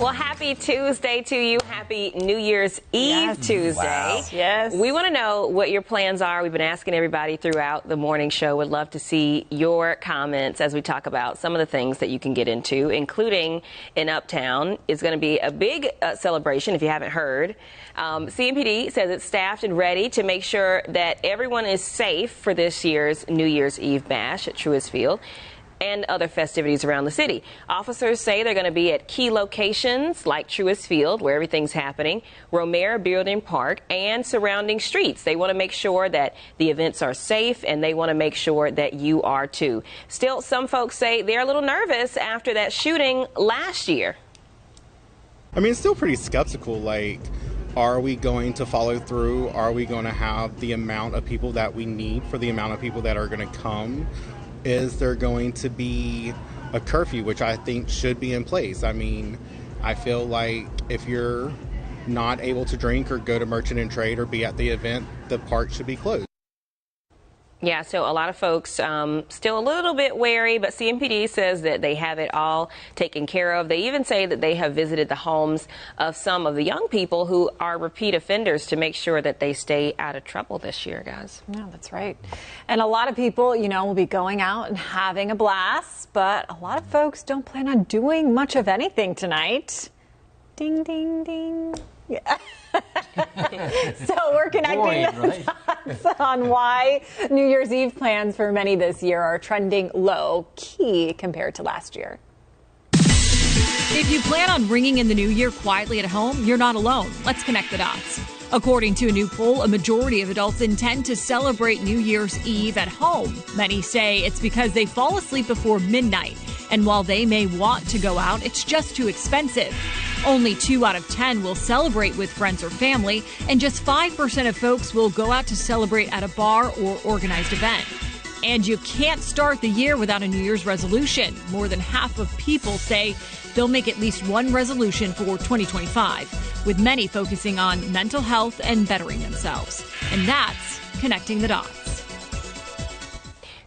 Well, happy Tuesday to you. Happy New Year's Eve Tuesday. Wow. Yes. We want to know what your plans are. We've been asking everybody throughout the morning show. Would love to see your comments as we talk about some of the things that you can get into, including in Uptown. It's going to be a big celebration, if you haven't heard. CMPD says it's staffed and ready to make sure that everyone is safe for this year's New Year's Eve bash at Truist Field and other festivities around the city. Officers say they're going to be at key locations like Truist Field, where everything's happening, Romare Building Park, and surrounding streets. They want to make sure that the events are safe, and they want to make sure that you are too. Still, some folks say they're a little nervous after that shooting last year. I mean, it's still pretty skeptical. Like, are we going to follow through? Are we going to have the amount of people that we need for the amount of people that are going to come? Is there going to be a curfew, which I think should be in place? I mean, I feel like if you're not able to drink or go to merchant and trade or be at the event, the park should be closed. Yeah, so a lot of folks still a little bit wary, but CMPD says that they have it all taken care of. They even say that they have visited the homes of some of the young people who are repeat offenders to make sure that they stay out of trouble this year, guys. Yeah, that's right. And a lot of people, you know, will be going out and having a blast, but a lot of folks don't plan on doing much of anything tonight. Ding, ding, ding. Yeah. So we're connecting the dots on why New Year's Eve plans for many this year are trending low key compared to last year. If you plan on ringing in the new year quietly at home, you're not alone. Let's connect the dots. According to a new poll, a majority of adults intend to celebrate New Year's Eve at home. Many say it's because they fall asleep before midnight. And while they may want to go out, it's just too expensive. Only 2 out of 10 will celebrate with friends or family, and just 5% of folks will go out to celebrate at a bar or organized event. And you can't start the year without a New Year's resolution. More than half of people say they'll make at least one resolution for 2025, with many focusing on mental health and bettering themselves. And that's connecting the dots.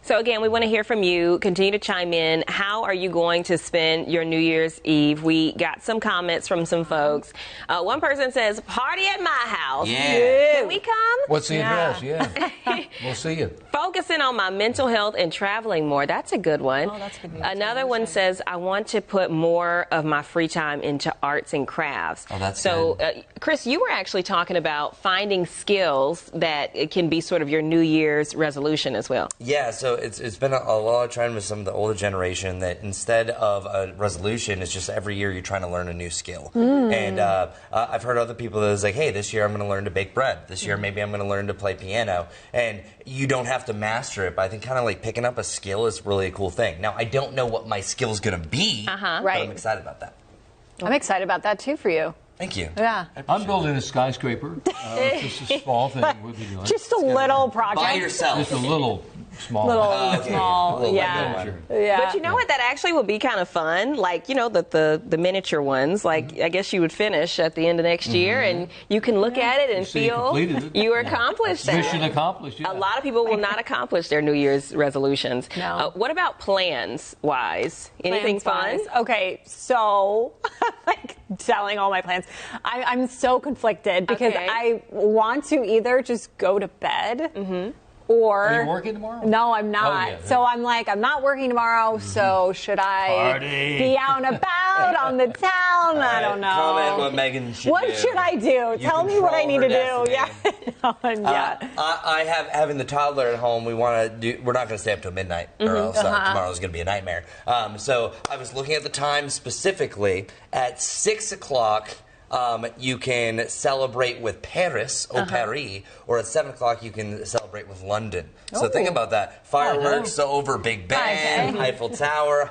So again, we want to hear from you. Continue to chime in. How are you going to spend your New Year's Eve? We got some comments from some folks. One person says, party at my house. Yeah. Can we come? What's the address? Yeah. We'll see you. Focusing on my mental health and traveling more. That's a good one. Oh, that's good news. Another one says, I want to put more of my free time into arts and crafts. Oh, that's so, Chris, you were actually talking about finding skills that it can be sort of your New Year's resolution as well. Yeah, so it's been a lot of trend with some of the older generation that instead of a resolution, it's just every year you're trying to learn a new skill. And I've heard other people that is like, hey, this year I'm going to learn to bake bread. This year maybe I'm going to learn to play piano. And you don't have to master it, but I think kind of like picking up a skill is really a cool thing. Now, I don't know what my skill's going to be, but I'm excited about that. I'm excited about that too for you. Thank you. Yeah. I'm building a skyscraper. Just a small thing we'll be doing. Just a little project. By yourself. Just a little small. Small. Yeah. But you know what? That actually would be kind of fun. Like, you know, the miniature ones. Like, I guess you would finish at the end of next year, and you can look at it and feel you accomplished that. Mission accomplished. Yeah. A lot of people will not accomplish their New Year's resolutions. No. What about plans-wise? Anything fun? Okay, so like telling all my plans. I'm so conflicted because I want to either just go to bed or... Are you working tomorrow? No, I'm not. Oh, yeah. So I'm like, I'm not working tomorrow, so should I be out and about on the town? I don't know. Comment what Megan should do. What should I do? Tell me what I need to do. Yeah. I have having the toddler at home. We're not going to stay up till midnight, or else tomorrow's going to be a nightmare. So I was looking at the time specifically at 6 o'clock. You can celebrate with Paris, Paris, or at 7 o'clock you can celebrate with London. So think about that. Fireworks over Big Ben, Eiffel Tower,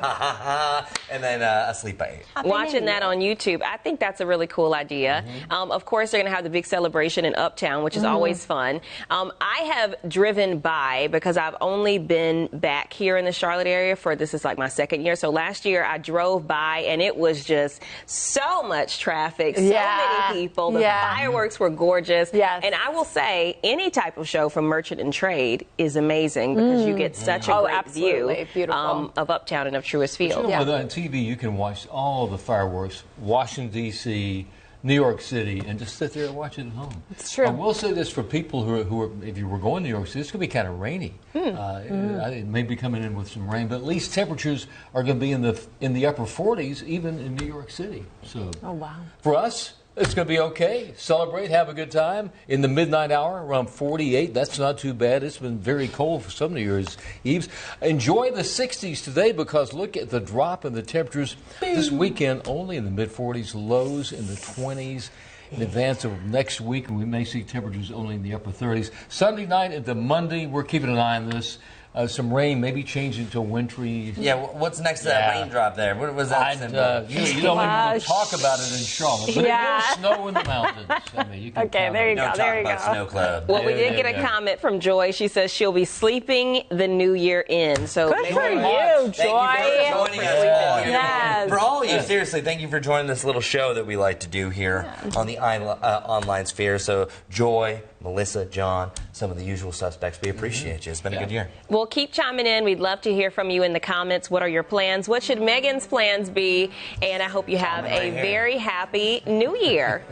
and then asleep by 8. Watching that on YouTube, I think that's a really cool idea. Of course, they're going to have the big celebration in Uptown, which is always fun. I have driven by because I've only been back here in the Charlotte area for, this is like my second year. So last year I drove by and it was just so much traffic, so Yeah. many people. The Yeah. fireworks were gorgeous. Yes. And I will say, any type of show from Merchant and Trade is amazing because you get such a great absolutely. view Beautiful. of Uptown and of Truist Field. You know, on TV, you can watch all the fireworks, Washington, D.C., New York City, and just sit there and watch it at home. It's true. I will say this for people who are if you were going to New York City, it's going to be kind of rainy. It may be coming in with some rain, but at least temperatures are going to be in the upper 40s, even in New York City. So, wow. For us, it's going to be okay. Celebrate, have a good time. In the midnight hour, around 48. That's not too bad. It's been very cold for some New Year's Eves. Enjoy the 60s today because look at the drop in the temperatures this weekend. Only in the mid-40s, lows in the 20s. In advance of next week, we may see temperatures only in the upper 30s. Sunday night into Monday, we're keeping an eye on this. Some rain, maybe changing to wintry. Yeah, what's next to that raindrop there? What was that symbol? You don't even want to talk about it in Charlotte, but it will snow in the mountains. I mean, you can there you go. Don't There talk you about go. Snow Club. Well, we did get a comment from Joy. She says she'll be sleeping the new year in. So Good maybe for you, Thank Joy. you for joining us all. Yes. For all of you, seriously, thank you for joining this little show that we like to do here on the online sphere. So, Joy, Melissa, John, some of the usual suspects, we appreciate you. It's been a good year. Well, keep chiming in. We'd love to hear from you in the comments. What are your plans? What should Megan's plans be? And I hope you have a very happy new year.